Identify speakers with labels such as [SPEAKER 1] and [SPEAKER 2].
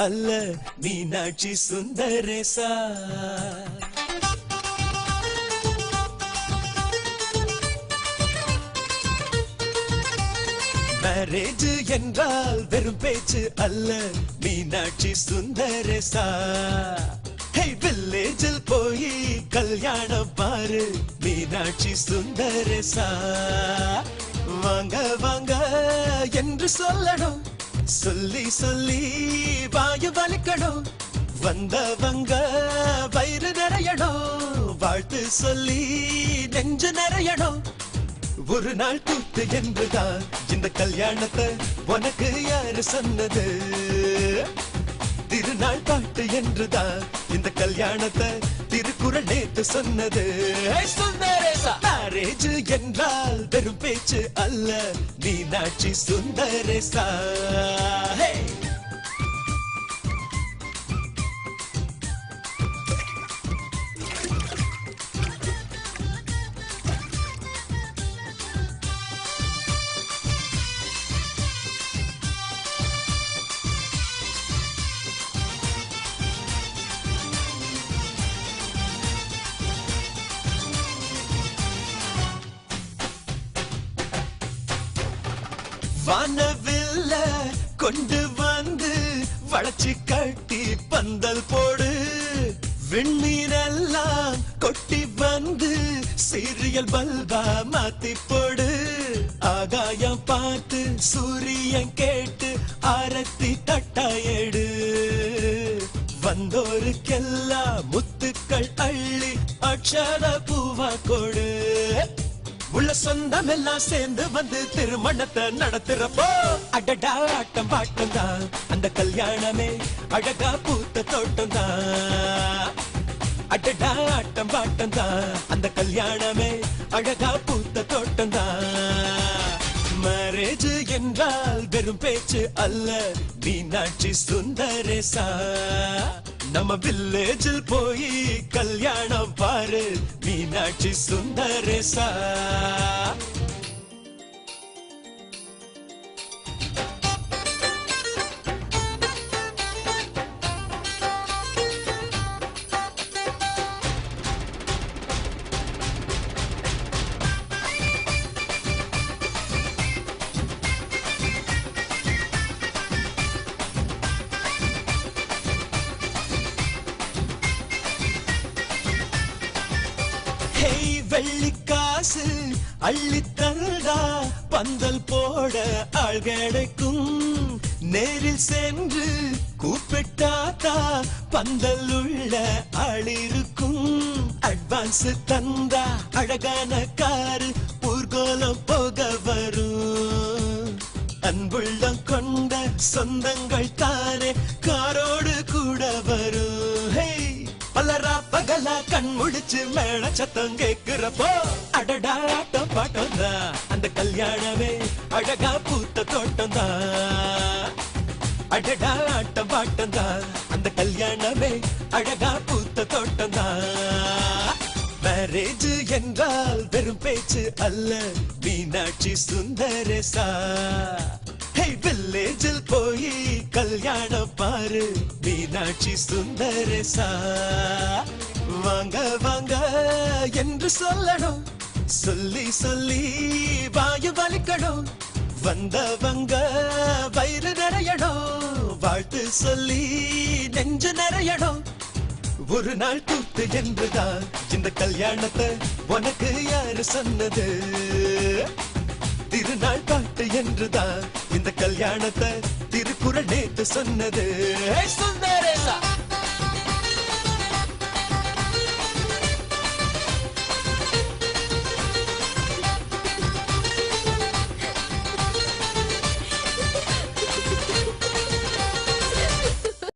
[SPEAKER 1] அல்ல மீனாட்சி சுந்தரேசா. மேரேஜ் என்றால் வெறும் பேச்சு அல்ல மீனாட்சி சுந்தரேசா. வில்லேஜில் போய் கல்யாணம் பாரு மீனாட்சி சுந்தரேசா. வாங்க வாங்க என்று சொல்லணும், சொல்லி சொல்லி வாயு வலிக்கணும். வந்தவங்க வயிறு நிறையணும், வாழ்த்து சொல்லி நெஞ்சு நிறையணும். ஒரு நாள் கூத்து என்றுதான் இந்த கல்யாணத்தை உனக்கு யாரு சொன்னது? திருநாள் பாட்டு என்றுதான் இந்த கல்யாணத்தை திருக்குறள் நேத்து சொன்னது. மேரேஜ் என்றால் வெறும் பேச்சு அல்ல மீனாட்சி சுந்தரேசா. வானவில்ல கொண்டு வந்து வளைச்சி கட்டி பந்தல் போடு. விண்ணீரெல்லாம் கொட்டி வந்து சீரியல் பல்பா மாத்தி போடு. ஆகாயம் பார்த்து சூரியன் கேட்டு ஆரத்தி தட்டாயடு. வந்தோருக்கெல்லாம் முத்துக்கள் அள்ளி அக்ஷர பூவா கொடு. உள்ள சொந்தம் எல்லாம் சேர்ந்து வந்து திருமணத்தை நடத்துறப்போ அடடா ஆட்டம் பாட்டம் தான் அந்த கல்யாணமே அழகா பூத்த தோட்டம் தான். அடடா ஆட்டம் பாட்டம் தான் அந்த கல்யாணமே அழகா பூத்த தோட்டம் தான். மேரேஜ் என்றால் வெறும் பேச்சு அல்ல மீனாட்சி சுந்தரேசா. நம்ம வில்லேஜில் போய் கல்யாணம் பாரு மீனாட்சி சுந்தரேசா. வெள்ளிக்காசு அள்ளி தந்தா பந்தல் போட ஆள் கிடைக்கும். நேரில் சென்று கூப்பிட்டாத்தா பந்தல் உள்ள ஆள் இருக்கும். அட்வான்ஸ் தந்தா அழகான காரு ஊர்கோலம் போக வரும். அன்புள்ளம் கொண்ட சொந்தங்கள் தானே காரோடு கூட வரும். பலரா பகலா கண் முடிச்சு மேல சத்தம் கேக்குறப்போ அடடா ஆட்டம் பாட்டம் தான் அந்த கல்யாணமே அழகா பூத்த தோட்டம் தான். அடடா ஆட்டம் பாட்டம் தான் அந்த கல்யாணமே அழகா பூத்த தோட்டம் தான். மேரேஜ் என்றால் வெறும் பேச்சு அல்ல மீனாட்சி சுந்தரேசா. வில்லேஜில் போய் கல்யாணம் பாரு மீனாட்சி சுந்தரேசா. வாங்க வாங்க என்று சொல்லணும், சொல்லி சொல்லி வாயு வலிக்கணும். வந்தவங்க வயிறு நிறையணும், வாழ்த்து சொல்லி நெஞ்சு நிறையணும். ஒரு நாள் கூத்து என்றுதான் இந்த கல்யாணத்தை உனக்கு யாரு சொன்னது? திருநாள் பாட்டு என்றுதான் இந்த கல்யாணத்தை திருக்குறள் நேத்து சொன்னது. சுந்தரேசா.